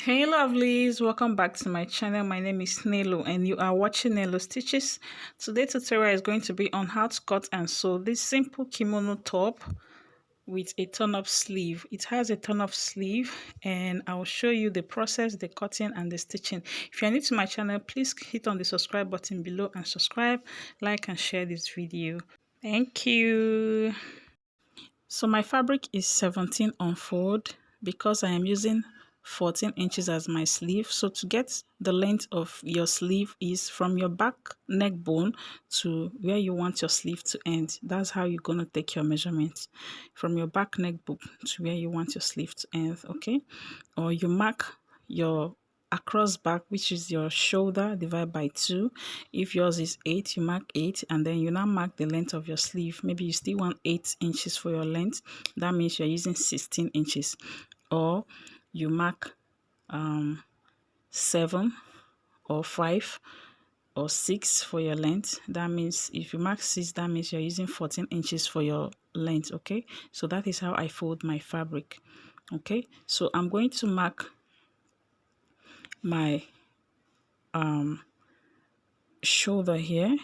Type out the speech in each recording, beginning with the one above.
Hey lovelies, welcome back to my channel. My name is Nelo and you are watching Nelo Stitches. Today's tutorial is going to be on how to cut and sew this simple kimono top with a turn-up sleeve. It has a turn-up sleeve and I will show you the process, the cutting and the stitching. If you're new to my channel, please hit on the subscribe button below and subscribe, like and share this video. Thank you. So my fabric is 17 on fold because I am using 14 inches as my sleeve. So to get the length of your sleeve is from your back neck bone to where you want your sleeve to end. That's how you're going to take your measurements, from your back neck bone to where you want your sleeve to end. Okay, or you mark your across back, which is your shoulder, divide by 2. If yours is 8, you mark 8 and then you now mark the length of your sleeve. Maybe you still want 8 inches for your length. That means you're using 16 inches. Or you mark 7 or 5 or 6 for your length. That means if you mark 6, that means you're using 14 inches for your length. Okay, so that is how I fold my fabric. Okay, so I'm going to mark my shoulder here.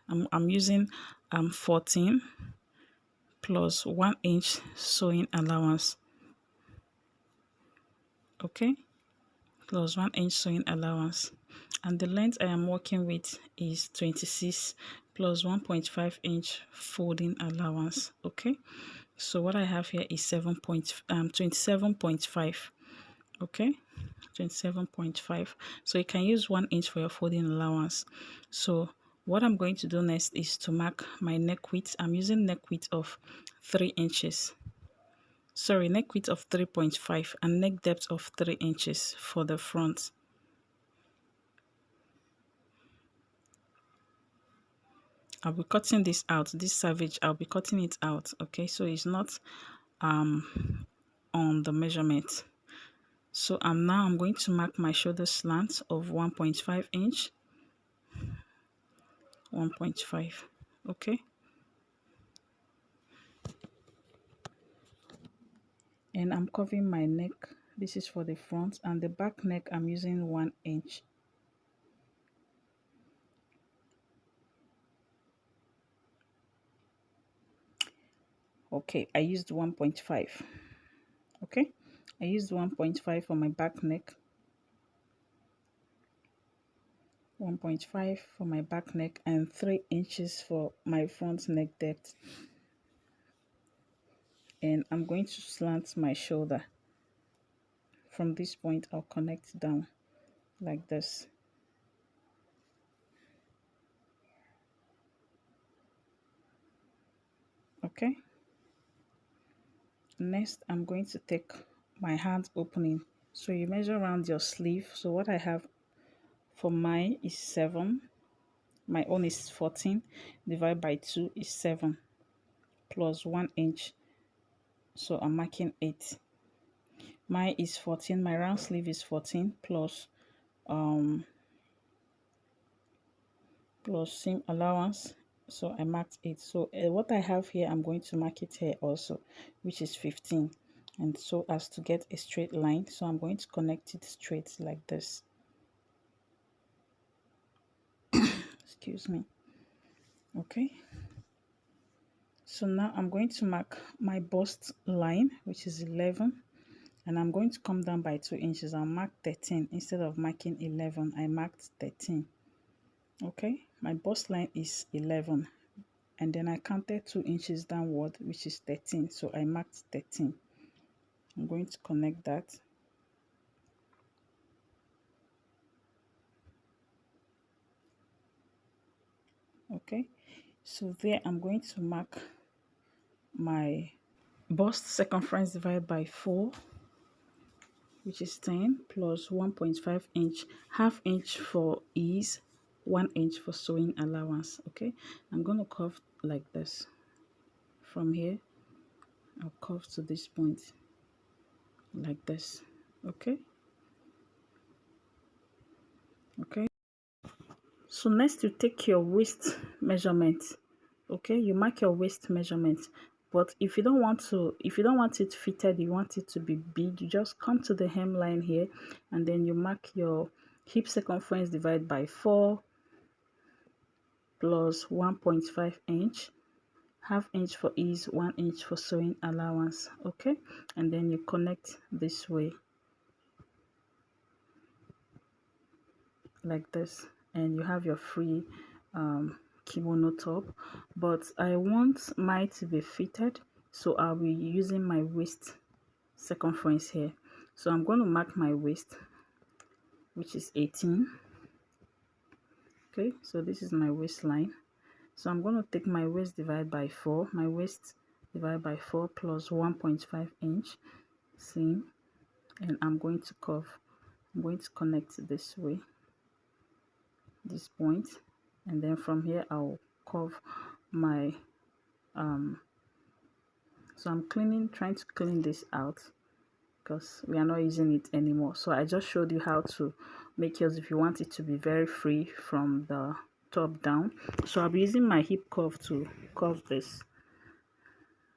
I'm using 14 plus 1 inch sewing allowance. Okay, plus 1 inch sewing allowance, and the length I am working with is 26 plus 1.5 inch folding allowance. Okay, so what I have here is 27.5. okay, 27.5. So you can use 1 inch for your folding allowance. So what I'm going to do next is to mark my neck width. I'm using neck width of 3 inches. Sorry, neck width of 3.5 and neck depth of 3 inches for the front. I'll be cutting this out. This savage, I'll be cutting it out. Okay, so it's not on the measurement. So I'm going to mark my shoulder slant of 1.5 inch. 1.5. okay, and I'm covering my neck. This is for the front, and the back neck I'm using 1 inch. Okay, I used 1.5. okay, I used 1.5 for my back neck, 1.5 for my back neck, and 3 inches for my front neck depth. And I'm going to slant my shoulder. From this point I'll connect down like this. Okay, next I'm going to take my hand opening. So you measure around your sleeve. So what I have for mine is 7. My own is 14. Divided by 2 is 7 plus 1 inch. So I'm marking 8. Mine is 14. My round sleeve is 14 plus seam allowance. So I marked 8. So what I have here, I'm going to mark it here also, which is 15. And so as to get a straight line, so I'm going to connect it straight like this. Excuse me. Okay, so now I'm going to mark my bust line, which is 11, and I'm going to come down by 2 inches. I'll mark 13. Instead of marking 11, I marked 13. Okay, my bust line is 11, and then I counted 2 inches downward, which is 13, so I marked 13. I'm going to connect that. Okay, so there I'm going to mark my bust circumference divided by 4, which is 10, plus 1.5 inch, half inch for ease, 1 inch for sewing allowance. Okay, I'm going to curve like this. From here I'll curve to this point like this. Okay, so next you take your waist measurement. Okay, you mark your waist measurement But if you don't want it fitted, you want it to be big, you just come to the hemline here and then you mark your hip circumference divided by 4 plus 1.5 inch, half inch for ease, 1 inch for sewing allowance. Okay, and then you connect this way like this, and you have your free kimono top. But I want mine to be fitted, so I'll be using my waist circumference here. So I'm going to mark my waist, which is 18. Okay, so this is my waistline. So I'm going to take my waist divided by 4, my waist divided by 4 plus 1.5 inch seam, and I'm going to connect this way, this point, and then from here I'll curve my so I'm trying to clean this out because we are not using it anymore. So I just showed you how to make yours if you want it to be very free from the top down. So I'll be using my hip curve to curve this.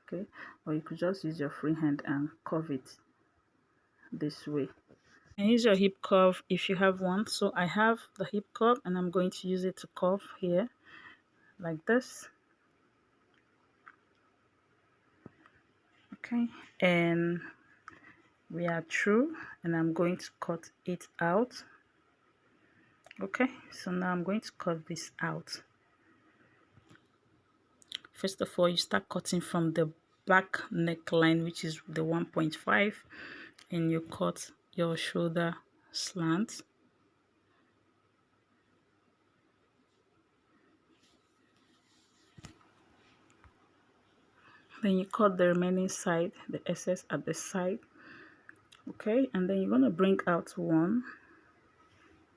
Okay, or you could just use your free hand and curve it this way. And use your hip curve if you have one. So I have the hip curve and I'm going to use it to curve here like this. Okay, and we are through, and I'm going to cut it out. Okay, so now I'm going to cut this out. First of all, you start cutting from the back neckline, which is the 1.5, and you cut your shoulder slant. Then you cut the remaining side, the excess at the side. Okay, and then you're going to bring out one.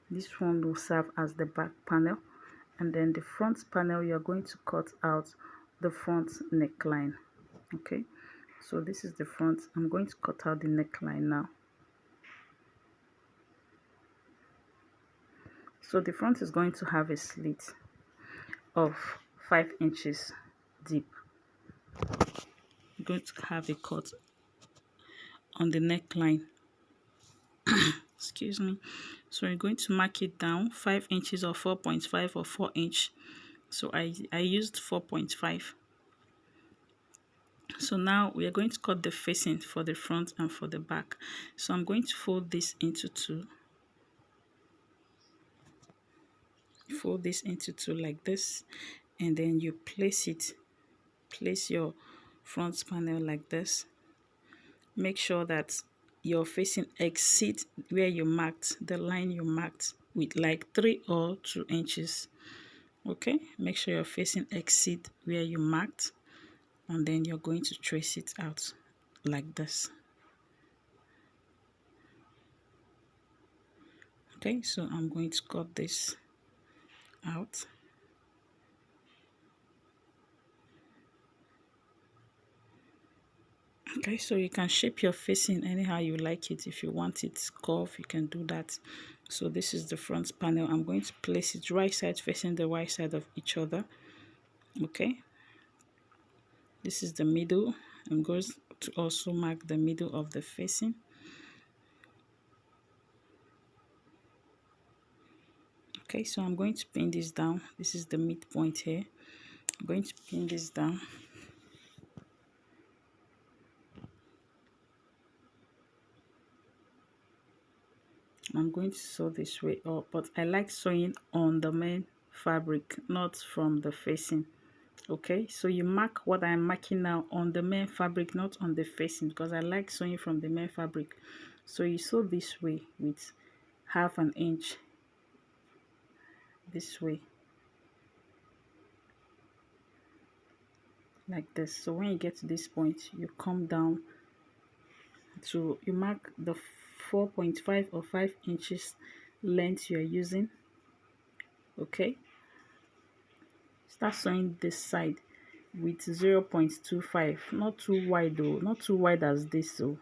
This one will serve as the back panel, and then the front panel you're going to cut out the front neckline. Okay, so this is the front. I'm going to cut out the neckline now. So the front is going to have a slit of 5 inches deep. I'm going to have a cut on the neckline. Excuse me. So you're going to mark it down 5 inches or 4.5 or 4 inch. So I used 4.5. So now we are going to cut the facing for the front and for the back. So I'm going to fold this into two. Fold this into two like this, and then you place your front panel like this. Make sure that your facing exceed where you marked, the line you marked, with like 3 or 2 inches. Okay, make sure your facing exceed where you marked, and then you're going to trace it out like this. Okay, so I'm going to cut this out. Okay, so you can shape your facing anyhow you like it. If you want it curved, you can do that. So this is the front panel. I'm going to place it right side facing the right side of each other. Okay, this is the middle. I'm going to also mark the middle of the facing. Okay, so I'm going to pin this down. This is the midpoint here. I'm going to pin this down. I'm going to sew this way up, but I like sewing on the main fabric, not from the facing. Okay, so you mark what I'm marking now on the main fabric, not on the facing, because I like sewing from the main fabric. So you sew this way with half an inch, this way, like this. So when you get to this point, you come down to, you mark the 4.5 or 5 inches length you're using. Okay, start sewing this side with 0.25, not too wide though, not too wide as this. So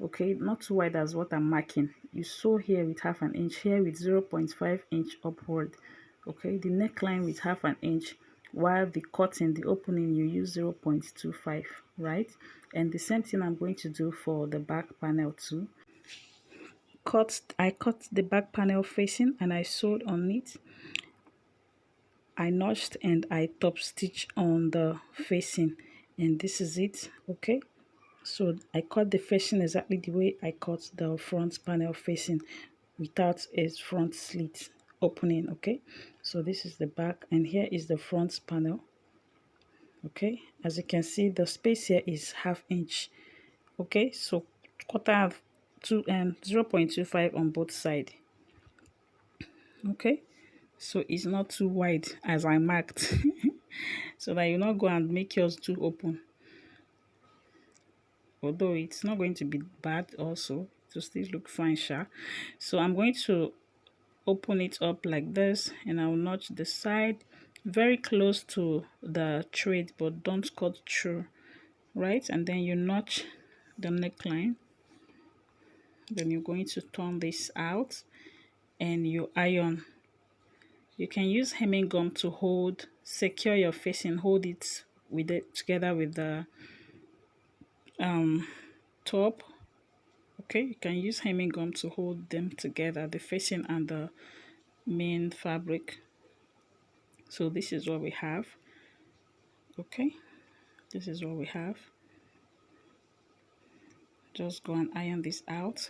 okay, not too wide as what I'm marking. You sew here with half an inch, here with 0.5 inch upward. Okay, the neckline with half an inch, while the cutting, the opening, you use 0.25, right? And the same thing I'm going to do for the back panel too. I cut the back panel facing and I sewed on it. I notched and I top stitch on the facing, and this is it. Okay, so I cut the facing exactly the way I cut the front panel facing, without a front slit opening. Okay, so this is the back and here is the front panel. Okay, as you can see, the space here is ½ inch. Okay, so quarter to 0.25 on both sides. Okay, so it's not too wide as I marked so that you not go and make yours too open, although it's not going to be bad also, to still look fine sha. So I'm going to open it up like this and I'll notch the side very close to the thread, but don't cut through, right? And then you notch the neckline. Then you're going to turn this out and you iron. You can use hemming gum to secure your facing, hold it together with the top. Okay, you can use hemming gum to hold them together, the facing and the main fabric. So this is what we have. Okay, this is what we have. Just go and iron this out.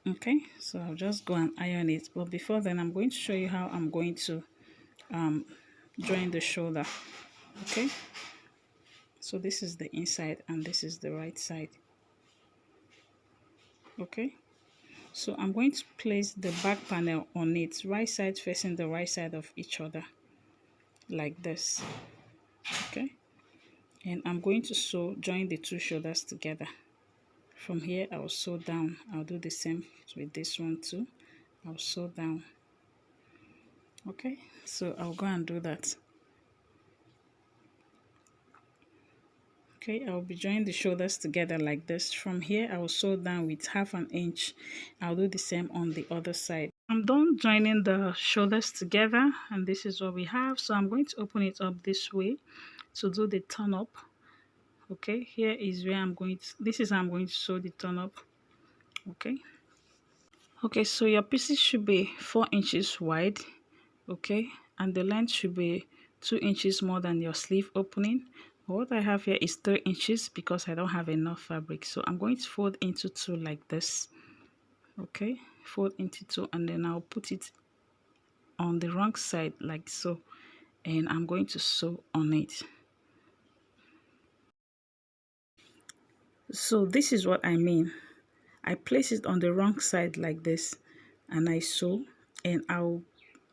Okay, so I'll just go and iron it, but before then I'm going to show you how I'm going to join the shoulder. Okay, so this is the inside and this is the right side. Okay, so I'm going to place the back panel on it, right side facing the right side of each other, like this. Okay, and I'm going to join the two shoulders together. From here I'll sew down. I'll do the same with this one too. I'll sew down. Okay, so I'll go and do that. Okay, I'll be joining the shoulders together like this. From here I will sew down with ½ inch. I'll do the same on the other side. I'm done joining the shoulders together and this is what we have. So I'm going to open it up this way to do the turn up. Okay, here is where this is how I'm going to sew the turn up. Okay, so your pieces should be 4 inches wide. Okay, and the length should be 2 inches more than your sleeve opening. But what I have here is 3 inches because I don't have enough fabric, so I'm going to fold into 2 like this. Okay, fold into 2 and then I'll put it on the wrong side like so, and I'm going to sew on it. So this is what I mean. I place it on the wrong side like this and I sew, and I'll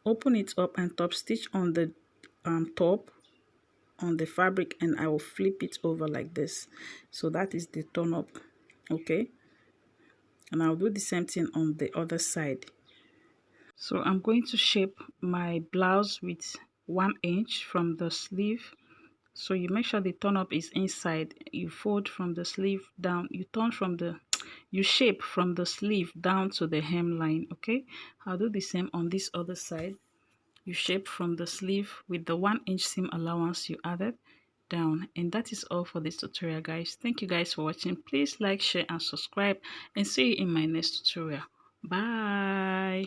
open it up and top stitch on the top on the fabric, and I will flip it over like this. So that is the turn up. Okay, and I'll do the same thing on the other side. So I'm going to shape my blouse with 1 inch from the sleeve. So you make sure the turn up is inside. You fold from the sleeve down, you shape from the sleeve down to the hemline. Okay, I'll do the same on this other side. You shape from the sleeve with the 1 inch seam allowance you added down. And that is all for this tutorial, guys. Thank you guys for watching. Please like, share and subscribe, and see you in my next tutorial. Bye.